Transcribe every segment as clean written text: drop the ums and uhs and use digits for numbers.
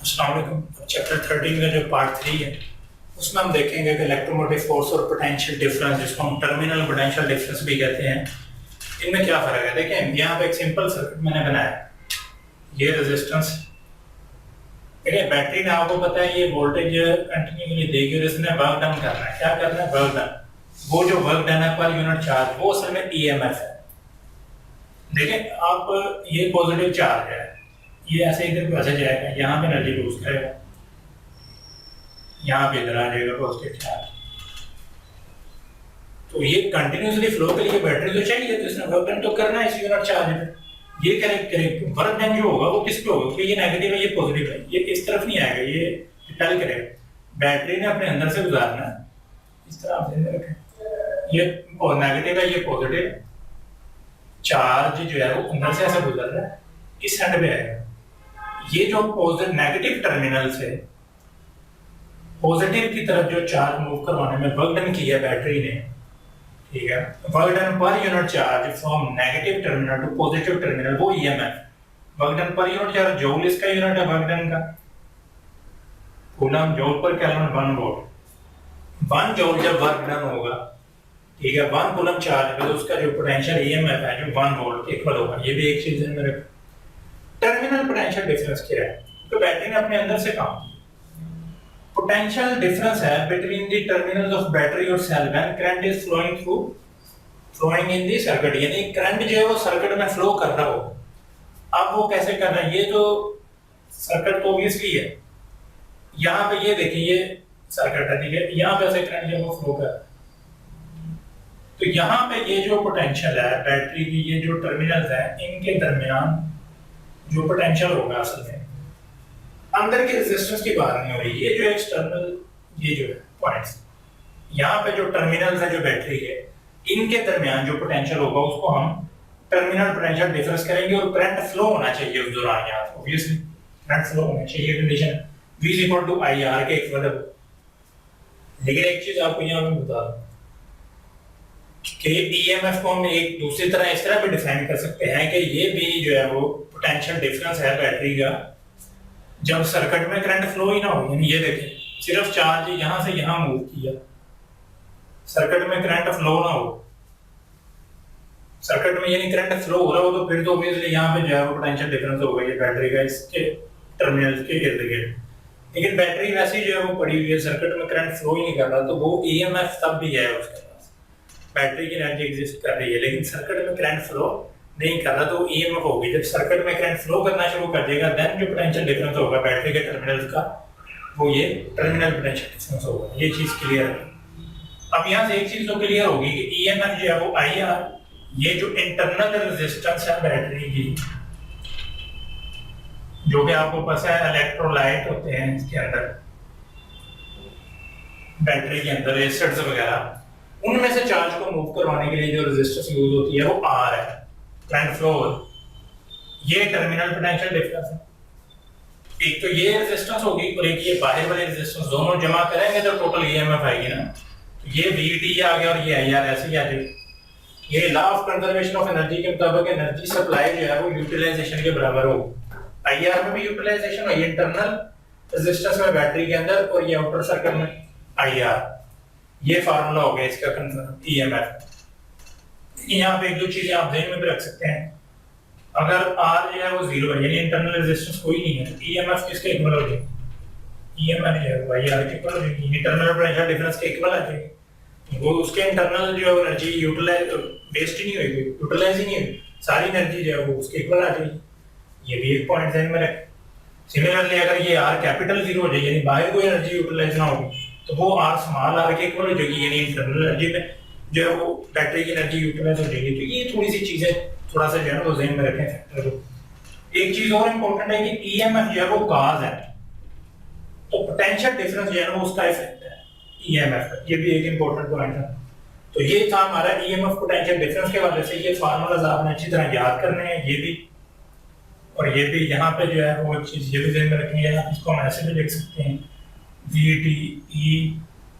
अस्सलाम वालेकुम। चैप्टर 13 का जो पार्ट 3 है उसमें हम देखेंगे कि इलेक्ट्रोमोटिव फोर्स और पोटेंशियल डिफरेंस, जिसको हम टर्मिनल पोटेंशियल डिफरेंस भी कहते हैं, इनमें क्या फ़र्क है। देखें, यहाँ पे एक सिंपल सर्किट मैंने बनाया, ये रेजिस्टेंस, देखिए बैटरी ने आपको पता है ये वोल्टेज कंटिन्यूसली देगी और इसने वर्क डन करना है। क्या करना है? Work done. वो जो वर्क डन है पर यूनिट चार्ज, वो असल में ईएमएफ है। देखें आप, ये पॉजिटिव चार्ज है, ये ऐसे इधर को ऐसे जाएगा, यहाँ पे एनर्जी लूज करेगा, यहाँ पे इधर आ जाएगा पॉजिटिव चार्ज। तो ये कंटिन्यूसली फ्लो के लिए बैटरी तो चाहिए, तो इसने वर्क डन तो करना है इस यूनिट चार्ज पे। ये करेक्ट वर्क डन जो होगा वो किस पे होगा? क्योंकि ये नेगेटिव है, ये पॉजिटिव है, ये इस तरफ नहीं आएगा, ये रिपेल करेगा। बैटरी ने अपने अंदर से गुजारना है, इस तरह आप ध्यान रखें, ये नेगेटिव है, ये पॉजिटिव है, चार्ज जो है वो अंदर से ऐसे गुजर रहा है, इस एंड पे आएगा। ये जो पॉजिटिव नेगेटिव टर्मिनल से पॉजिटिव की तरफ जो चार्ज मूव करवाने में वर्क डन किया बैटरी ने, ठीक है, work done per unit charge from negative terminal to positive terminal, वो EMF. Work done per unit charge, joule इसका यूनिट है वर्क डन का, coulomb joule per kelvin 1 volt. 1 joule जब वर्क डन होगा, ठीक है, 1 कूलम चार्ज पे, तो उसका जो पोटेंशियल ईएमएफ है जो 1 वोल्ट के इक्वल होगा। ये भी एक चीज है मेरे। टर्मिनल पोटेंशियल डिफरेंस क्या है? तो बैटरी ने अपने अंदर से काम किया। पोटेंशियल डिफरेंस है between the terminals of battery और cell when current is flowing in the circuit, यानी करंट जो है वो सर्किट में फ्लो कर रहा हो। अब वो कैसे कर रहा है? ये जो सर्किट तो ऑब्वियसली है, यहाँ पे ये देखिए, ये सर्किट है, ठीक है, यहाँ पे ऐसे करंट जो है वो फ्लो कर रहा है। तो यहाँ पे ये जो पोटेंशियल है बैटरी की, ये जो टर्मिनल्स है, इनके दरमियान जो पोटेंशियल होगा, असल में अंदर के रेजिस्टेंस की बात नहीं हो रही, ये जो एक्सटर्नल, ये जो है पॉइंट्स, यहाँ पे जो टर्मिनल्स है जो बैटरी के, इनके दरमियान जो पोटेंशियल होगा उसको हम टर्मिनल पोटेंशियल डिफरेंस करेंगे। और करंट फ्लो होना चाहिए उस दौरान, यहाँ ऑब्वियसली करंट फ्लो होना चाहिए, कंडीशन V = IR के इक्वल है। लेकिन एक चीज आपको यहाँ पे बता दूं कि ईएमएफ को हम एक दूसरी तरह इस तरह भी डिफाइन कर सकते हैं कि ये भी जो है वो पोटेंशियल डिफरेंस है बैटरी का, जब सर्किट में करंट फ्लो ही ना हो। यानी ये देखें, सिर्फ चार्ज यहां से यहां मूव किया, सर्किट में करंट फ्लो ना हो, सर्किट में यानी करंट फ्लो हो रहा हो, तो फिर तो ऑब्वियसली यहाँ पे जो है वो पोटेंशियल डिफरेंस होगा ये बैटरी का इसके टर्मिनल के इर्द गिर्द। लेकिन बैटरी वैसे ही जो है वो पड़ी हुई है, सर्किट में करंट फ्लो ही नहीं कर रहा, तो वो ईएमएफ तब भी है उसके पास, बैटरी की एनर्जी एग्जिस्ट कर रही है, लेकिन सर्किट में करंट फ्लो नहीं कर रहा, तो ईएमएफ होगी। जब सर्किट में करंट फ्लो करना शुरू कर देगा, देन जो पोटेंशियल डिफरेंस होगा बैटरी के टर्मिनल्स का, वो ये टर्मिनल पोटेंशियल डिफरेंस होगा। ये चीज क्लियर है। अब यहाँ से एक चीज तो क्लियर होगी कि ईएमएफ जो है वो आईआर, ये जो इंटरनल रेजिस्टेंस है बैटरी की, जो कि आपको पता है इलेक्ट्रोलाइट होते हैं इसके अंदर, बैटरी के अंदर एसिड्स वगैरह, उनमें से चार्ज को मूव करवाने के लिए जो रेजिस्टेंस यूज होती है वो आर है, करंट फ्लो। ये टर्मिनल पोटेंशियल डिफरेंस है। एक तो ये रेजिस्टेंस होगी और एक ये बाहर वाले रेजिस्टेंस, दोनों जमा करेंगे तो टोटल ईएमएफ आएगी ना। तो ये वीटी आ गया और ये आईआर ऐसे ही आ जाएगी। ये law of conservation of energy के मुताबिक एनर्जी सप्लाई जो है वो यूटिलाइजेशन के बराबर होगी। आईआर में भी यूटिलाइजेशन है, इंटरनल रेजिस्टेंस में बैटरी के अंदर, और ये आउटर सर्किट में आईआर। ये फार्मूला हो गया इसका कंफर्म ईएमएफ। यहाँ पे एक दो चीजें आप ध्यान में भी रख सकते हैं। अगर आर जो है वो 0 है, यानी इंटरनल रेजिस्टेंस कोई नहीं है, तो ईएमएफ किसके इक्वल हो जाएगी? ईएमएफ जो है वो आईआर के इक्वल हो जाएगी, इंटरनल पोटेंशियल डिफरेंस के इक्वल आ जाएगी। वो उसके इंटरनल जो एनर्जी यूटिलाइज वेस्ट ही नहीं होगी, यूटिलाइज ही नहीं होगी, सारी एनर्जी जो है वो उसके इक्वल आ जाएगी। ये भी एक पॉइंट ध्यान में रखें। सिमिलरली अगर ये आर कैपिटल 0 हो जाए, यानी बाहर कोई एनर्जी यूटिलाइज ना होगी, तो वो आर स्मॉल आर के इक्वल हो जाएगी, यानी इंटरनल एनर्जी में जो है वो बैटरी की एनर्जी यूटिलाइज हो जाएगी। तो ये थोड़ी सी चीजें थोड़ा सा जो है वो ध्यान में रखें फैक्टर को। एक चीज और इंपॉर्टेंट है कि ईएमएफ जो है वो काज है, तो पोटेंशियल डिफरेंस जो है वो उसका इफेक्ट है ईएमएफ का। ये भी एक इंपॉर्टेंट पॉइंट है। तो ये था हमारा ईएमएफ पोटेंशियल डिफरेंस के वजह से। ये फार्मूलाज आपने अच्छी तरह याद करने हैं, ये भी और ये भी। यहाँ पे जो है वो चीज ये भी ध्यान में रखेंगे, आप इसको हम ऐसे भी लिख सकते हैं VTE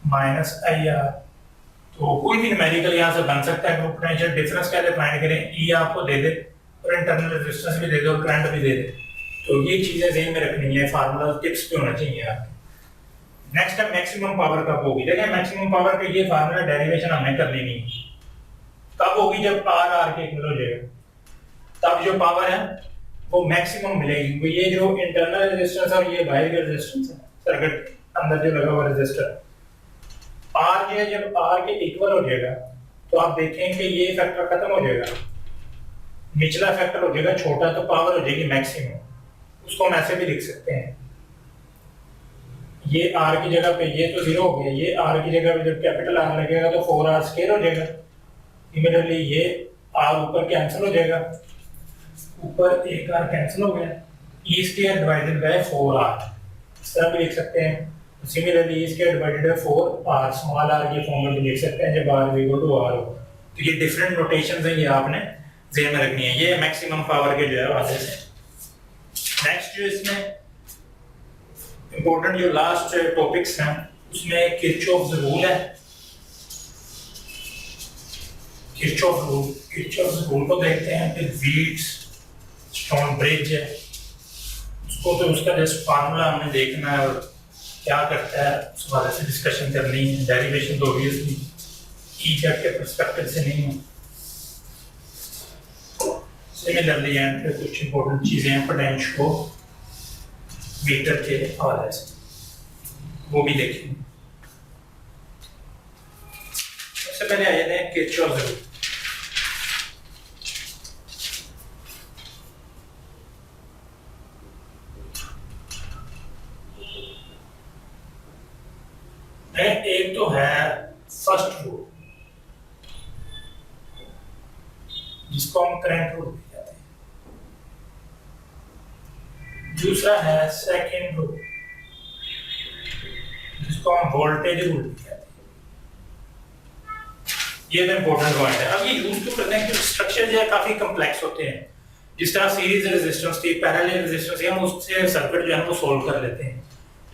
माइनस IR। तो कोई भी न्यूमेरिकल यहाँ से बन सकता है कि पोटेंशियल डिफरेंस कैसे फाइंड करें। ई आपको दे दे और इंटरनल रेजिस्टेंस भी दे दे और करंट भी दे दे, तो ये चीजें ज़हन में रखनी है, फार्मूला टिप्स पे होना चाहिए आपके। नेक्स्ट है मैक्सिमम पावर कब होगी। देखिए मैक्सिमम पावर का ये फार्मूला डेरिवेशन हमें कर लेनी है। कब होगी? जब आर आर के इक्वल हो जाएगा, तब जो पावर है वो मैक्सिमम मिलेगी। तो ये जो इंटरनल रेजिस्टेंस और ये बाहर का रेजिस्टेंस है, सर्किट अंदर जो लगा हुआ रेजिस्टर आर जो है, जब आर के इक्वल हो जाएगा तो आप देखें कि ये फैक्टर खत्म हो जाएगा, निचला फैक्टर हो जाएगा छोटा, तो पावर हो जाएगी मैक्सिमम। उसको हम ऐसे भी लिख सकते हैं, ये आर की जगह पे ये तो जीरो हो गया, ये आर की जगह पे जब कैपिटल आर लगेगा तो 4r स्क्वायर हो जाएगा। इमीडिएटली ये आर ऊपर कैंसिल हो जाएगा, ऊपर एक आर कैंसिल हो गया, E square divided by 4r, इस तरह भी लिख सकते हैं। Similarly E square divided by 4r, small r के फॉर्म में भी लिख सकते हैं जब r इक्वल टू r हो। तो ये डिफरेंट नोटेशंस हैं, ये आपने ध्यान में रखनी है। ये मैक्सिमम पावर के जो है वाले से। नेक्स्ट जो इसमें इंपॉर्टेंट जो लास्ट टॉपिक्स हैं उसमें किरचॉफ्स रूल है। किरचॉफ्स रूल को देखते हैं, फिर वीट्स स्टोन ब्रिज है उसको, तो उसका जस्ट फार्मूला हमने देखना है और क्या करता है उस बारे से डिस्कशन करनी है। डेरिवेशन तो ऑब्वियसली ई के पर्सपेक्टिव से नहीं है। सिमिलरली एंड पे कुछ इंपॉर्टेंट चीजें हैं पोटेंशियो मीटर के हवाले से, वो भी देखेंगे। सबसे पहले आ जाते हैं किरचॉफ्स रूल। एक तो है फर्स्ट रूल जिसको हम करंट रूल कहते हैं, दूसरा है सेकंड रूल जिसको हम वोल्टेज रूल कहते हैं। ये तो इंपॉर्टेंट पॉइंट है। अब ये यूज तो करते हैं कि स्ट्रक्चर जो है काफी कॉम्प्लेक्स होते हैं, जिस तरह सीरीज रेजिस्टेंस थी, पैरेलल रेजिस्टेंस, हम उससे सर्किट जो है वो सोल्व कर लेते हैं।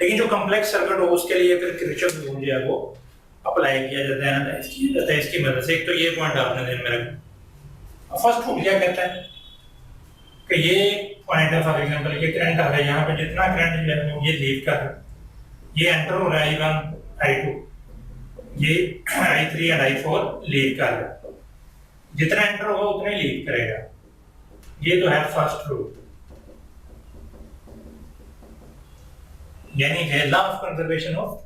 लेकिन जो कॉम्प्लेक्स सर्किट हो उसके लिए फिर किरचॉफ रूल जो है वो अप्लाई किया जाता है, एनालाइज किया जाता है इसकी मदद से। एक तो ये पॉइंट आपने ध्यान में रखना। फर्स्ट रूल क्या कहता है कि ये पॉइंट है, फॉर एग्जांपल ये करंट आ रहा है, यहाँ पे जितना करंट जो है ये लीव कर रहा है, ये एंटर हो रहा है I1 I2, ये I3 और I4 लीव कर रहा है, जितना एंटर होगा उतना ही लीव करेगा। ये तो है फर्स्ट रूल, यानी है law of conservation of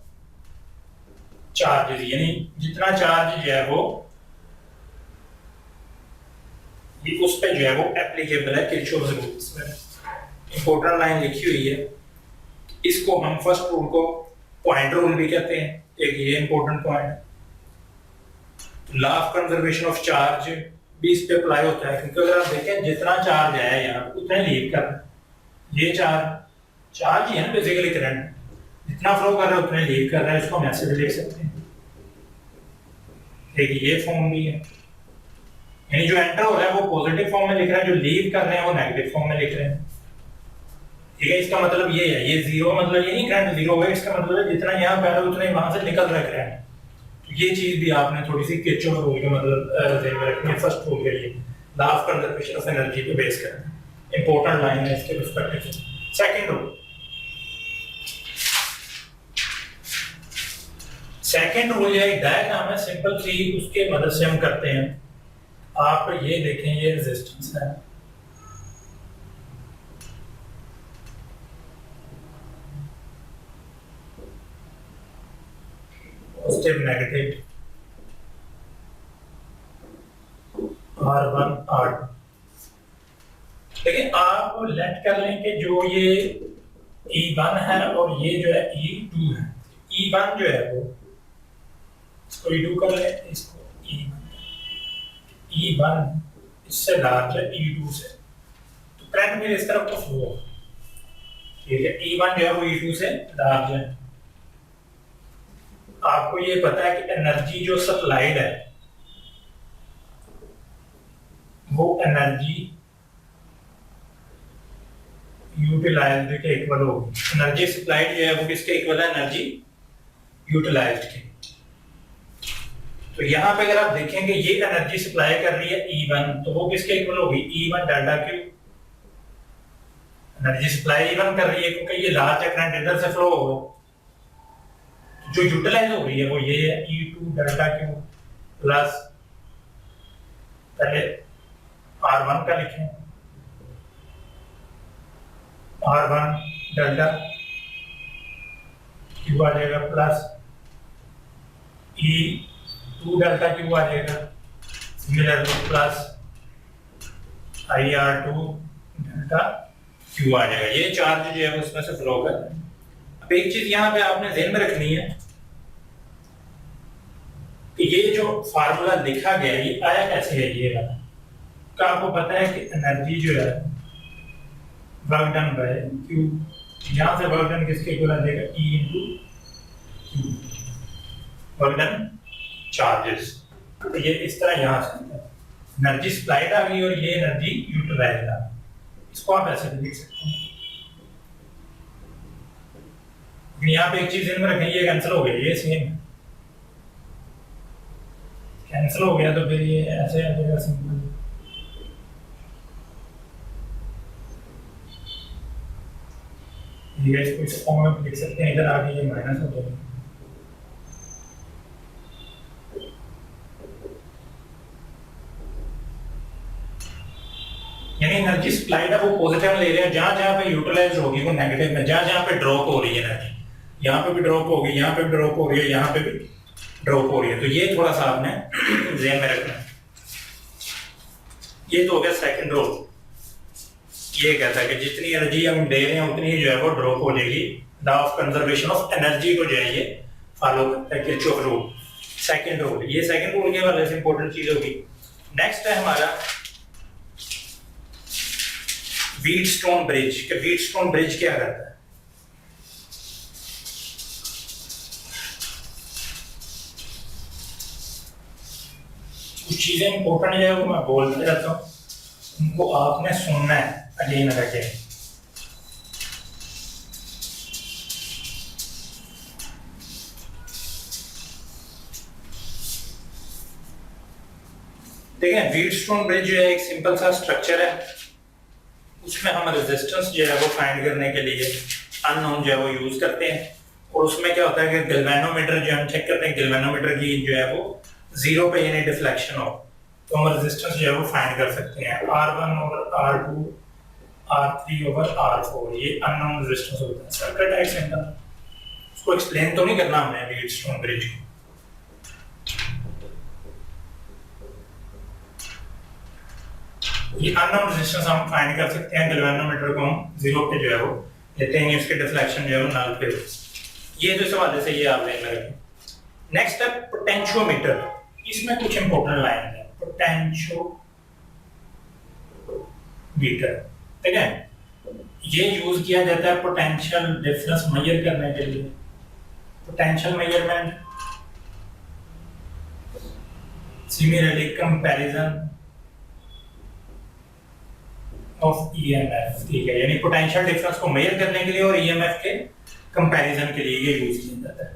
charges, यानी जितना चार्ज जो है वो ये उस पे जो है वो एप्लीकेबल है किरचॉफ्स रूल में। इंपॉर्टेंट लाइन लिखी हुई है, इसको हम फर्स्ट रूल को पॉइंट रूल भी कहते हैं, एक ये इंपॉर्टेंट पॉइंट है। तो law of conservation of charge भी इस पे अप्लाई होता है, क्योंकि अगर आप देखें जितना चार्ज है यहाँ उतना ही लीव कर, ये चार्ज ही है ना बेसिकली, करंट जितना फ्लो कर रहा है उतना ही लीव कर रहा है, इसको हम ऐसे भी लिख सकते हैं। एक ये फॉर्म भी है, यानी जो एंटर हो रहा है वो पॉजिटिव फॉर्म में लिख रहा है, जो लीव कर रहे हैं वो नेगेटिव फॉर्म में लिख रहे हैं। ठीक है, इसका मतलब ये है, ये जीरो मतलब ये नहीं करंट जीरो है, इसका मतलब है जितना यहाँ बह रहा है उतना ही वहां से निकल रहा है करंट। तो ये चीज भी आपने थोड़ी सी किरचॉफ रूल के मतलब ध्यान में रखनी है। फर्स्ट रूल के लिए law of conservation of energy पे बेस करना इंपॉर्टेंट लाइन है इसके पर्सपेक्टिव से। सेकंड रूल है, एक डायग्राम है सिंपल सी, उसके मदद से हम करते हैं। आप ये देखें, ये रेजिस्टेंस है, पॉजिटिव नेगेटिव R1 R2, लेकिन आप लेट कर लें कि जो ये E1 है और ये जो है E2 है, E1 जो है वो इसको E2 कर ले, इसको E1 इससे लार्ज है E2 से, तो करंट मेरे इस तरफ तो फ्लो होगा। ठीक है, E1 जो है वो E2 से लार्ज है। आपको ये पता है कि एनर्जी जो सप्लाइड है वो एनर्जी यूटिलाइज्ड के इक्वल होगी। एनर्जी सप्लाइड जो है वो किसके इक्वल है? एनर्जी यूटिलाइज्ड के। तो यहाँ पे अगर आप देखेंगे ये एनर्जी सप्लाई कर रही है E1, तो वो किसके इक्वल होगी? E1 delta Q. Energy supply even कर रही है क्योंकि ये लार्ज करंट इधर से फ्लो होगा, जो यूटिलाइज हो रही है वो ये है E2 डेल्टा क्यू प्लस, पहले R1 का लिखें, R1 डेल्टा क्यू आ जाएगा प्लस E2 डेल्टा क्यू आ जाएगा, similarly plus IR2 delta Q आ जाएगा। ये चार्ज जो है उसमें से फ्लो कर रहा है। अब एक चीज यहाँ पे आपने ध्यान में रखनी है कि ये जो फार्मूला लिखा गया है ये आया कैसे है, ये वाला का आपको पता है कि एनर्जी जो है वर्क डन बाय क्यू, यहाँ से वर्क डन किसके इक्वल आ जाएगा E into Q, work done charges. तो ये इस तरह यहाँ से एनर्जी सप्लाइड आ गई और ये एनर्जी यूटिलाइज्ड आ गई, इसको आप ऐसे भी लिख सकते हैं। यहाँ पे एक चीज इनमें रखें, ये कैंसिल हो गया, ये सेम कैंसिल हो गया तो फिर ये ऐसे आ जाएगा सिंपल। ये इसको इस फॉर्म में लिख सकते हैं, इधर आगे ये माइनस हो जाएगा। यानी एनर्जी सप्लाइड है वो पॉजिटिव ले रहे हैं, जहां जहां पे यूटिलाइज होगी वो नेगेटिव में, जहां जहां पे ड्रॉप हो रही है एनर्जी, यहाँ पे भी ड्रॉप होगी, यहाँ पे भी ड्रॉप हो रही है, यहाँ पे भी ड्रॉप हो रही है। तो ये थोड़ा सा आपने ध्यान में रखना है। ये तो हो गया सेकंड रूल, ये कहता है कि जितनी एनर्जी हम दे रहे हैं उतनी ही जो है वो ड्रॉप हो जाएगी। Law of conservation of energy को जो है ये फॉलो करता है, किरचॉफ रूल, सेकंड रूल। ये सेकंड रूल के वाले से इंपॉर्टेंट चीज होगी। नेक्स्ट है हमारा व्हीटस्टोन ब्रिज। कि व्हीटस्टोन ब्रिज क्या करता है? कुछ चीजें इंपॉर्टेंट है वो मैं बोलते रहता हूँ, उनको आपने सुनना है अगेन एंड अगेन। देखिए व्हीटस्टोन ब्रिज जो है एक सिंपल सा स्ट्रक्चर है, उसमें हम रेजिस्टेंस जो है वो फाइंड करने के लिए अननोन जो है वो यूज करते हैं। और उसमें क्या होता है कि गैल्वेनोमीटर जो हम चेक करते हैं, गैल्वेनोमीटर की जो है वो जीरो पे यानी डिफ्लेक्शन हो तो हम रेजिस्टेंस जो है वो फाइंड कर सकते हैं। R1 over R2, R3 over R4, ये अननोन रेजिस्टेंस होता है। सर्किट है सिंपल, उसको एक्सप्लेन तो नहीं करना हमने व्हीटस्टोन ब्रिज को। ये अननोन रेजिस्टेंस हम फाइंड कर सकते हैं, गैल्वेनोमीटर को हम जीरो पे जो है वो लेते हैं, इसके डिफ्लेक्शन जो है वो नल पे। ये जो सवाल है ये आप ध्यान में रखें। नेक्स्ट है पोटेंशियोमीटर। इसमें कुछ इंपॉर्टेंट लाइन है, पोटेंशियोमीटर, ठीक है। ये यूज किया जाता है पोटेंशियल डिफरेंस मेजर करने के लिए, potential measurement, similarly comparison of EMF, ठीक है। यानी पोटेंशियल डिफरेंस को मेजर करने के लिए और ईएमएफ के कंपैरिजन के लिए ये यूज किया जाता है।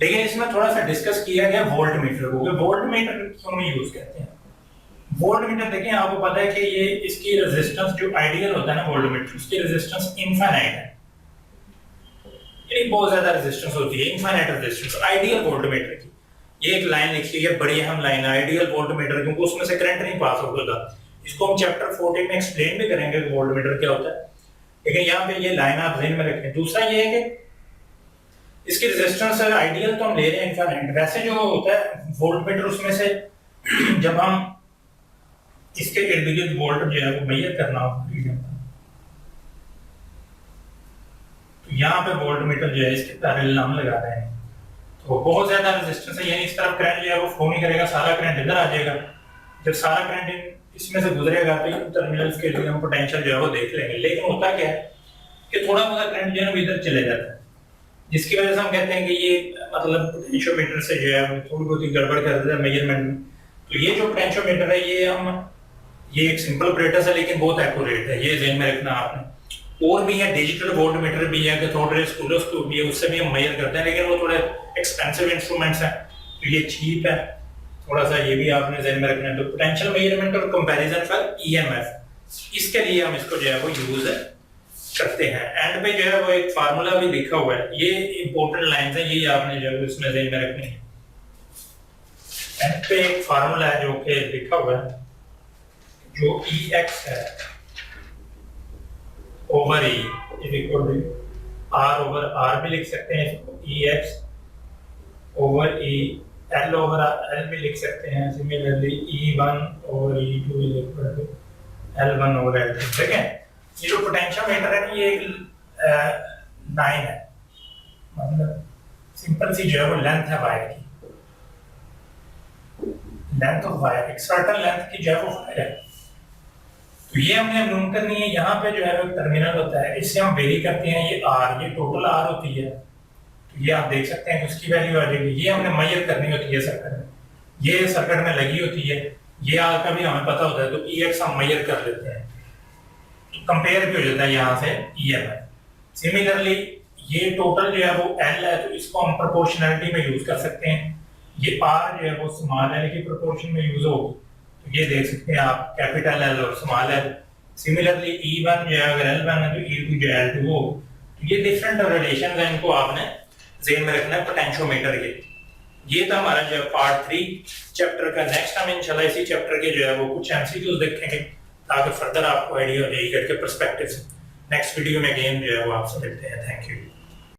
लेकिन इसमें थोड़ा सा डिस्कस किया गया वोल्ट मीटर को। वोल्ट मीटर क्यों नहीं यूज करते हैं? वोल्ट मीटर देखिए आपको पता है कि ये इसकी रेजिस्टेंस जो आइडियल होता है ना वोल्ट मीटर, उसकी रेजिस्टेंस इनफाइनाइट है, यानी बहुत ज्यादा रेजिस्टेंस होती है, infinite resistance ideal volt meter की। ये एक लाइन लिखी है, बड़ी अहम लाइन है आइडियल वोल्ट मीटर, क्योंकि उसमें से करंट नहीं पास होगा। इसको हम चैप्टर 14 में एक्सप्लेन भी करेंगे कि वोल्ट मीटर क्या होता है, लेकिन यहाँ पे ये लाइन आप ध्यान में रखें। दूसरा ये है कि इसकी रेजिस्टेंस आइडियल तो हम ले रहे हैं इनफाइनाइट, वैसे जो होता है वोल्ट मीटर उसमें से जब हम इसके इर्द गिर्द वोल्ट जो है वो मेजर करना होगा, तो यहाँ पे वोल्ट मीटर जो है इसके पैरेलल हम लगा रहे हैं, तो बहुत ज्यादा रेजिस्टेंस है, यानी इस तरफ करंट जो है वो फ्लो नहीं करेगा, सारा करंट इधर आ जाएगा। जब सारा करंट इसमें से गुजरेगा तो इन टर्मिनल्स के लिए हम पोटेंशियल जो है वो देख लेंगे। लेकिन होता क्या है कि थोड़ा बहुत करंट जो है इधर चले जाता है, जिसकी वजह से हम कहते हैं कि ये मतलब पोटेंशियोमीटर से जो है थोड़ी बहुत गड़बड़ कर देता है मेजरमेंट में। तो ये जो पोटेंशियोमीटर है ये एक सिंपल ऑपरेटर है लेकिन बहुत एक्यूरेट है, ये ध्यान में रखना आपने। और भी है डिजिटल वोल्ट मीटर भी है, कैथोडोस्कोप भी है, उससे भी हम मेजर करते हैं, लेकिन वो थोड़े एक्सपेंसिव इंस्ट्रूमेंट्स हैं, तो ये चीप है थोड़ा सा, ये भी आपने ध्यान में रखना है। तो पोटेंशियल मेजरमेंट और कंपैरिजन फॉर ईएमएफ, इसके लिए हम इसको जो है वो यूज करते हैं। एंड पे जो है वो एक फार्मूला भी लिखा हुआ है, ये इंपॉर्टेंट लाइंस है, यही आपने जो है इसमें ध्यान में रखनी है। एंड पे एक फार्मूला है जो कि लिखा हुआ है, जो EX है over E is equal to R over R भी लिख सकते हैं इसको, EX over E, L over L भी लिख सकते हैं। Similarly E1 over E2 is equal to L1 over L2। ठीक है, ये जो पोटेंशियोमीटर है ना, ये एक लाइन है, मतलब सिंपल सी जो है वो लेंथ है वायर की, लेंथ ऑफ वायर, एक सर्टेन लेंथ की जो है वो वायर है। तो ये हमने मालूम करनी है। यहाँ पे जो है वो टर्मिनल होता है, इससे हम वेरी करते हैं, ये R, ये टोटल R होती है, तो ये आप देख सकते हैं उसकी वैल्यू आ जाएगी। ये हमने मेजर करनी होती है सर्किट में, ये सर्किट में लगी होती है, ये R का भी हमें पता होता है, तो EX हम मेजर कर लेते हैं, कंपेयर भी हो जाता है यहाँ से EMI। सिमिलरली ये टोटल जो है वो L है, तो इसको हम प्रोपोर्शनलिटी में यूज कर सकते हैं। ये R जो है वो स्मॉल L की प्रोपोर्शन में यूज होगी, तो ये देख सकते हैं आप, कैपिटल L और स्मॉल L। सिमिलरली E1 जो है अगर L1 है तो E2 जो है L2 हो। तो ये डिफरेंट रिलेशन है, इनको आपने ज़हन में रखना है पोटेंशियोमीटर के। ये था हमारा जो पार्ट 3 चैप्टर का। नेक्स्ट हम इंशाल्लाह इसी चैप्टर के जो है वो कुछ MCQs देखेंगे, ताकि फर्दर आपको आइडिया हो जाएगी करके पर्सपेक्टिव से। नेक्स्ट वीडियो में अगेन जो है वो आपसे मिलते हैं। Thank you.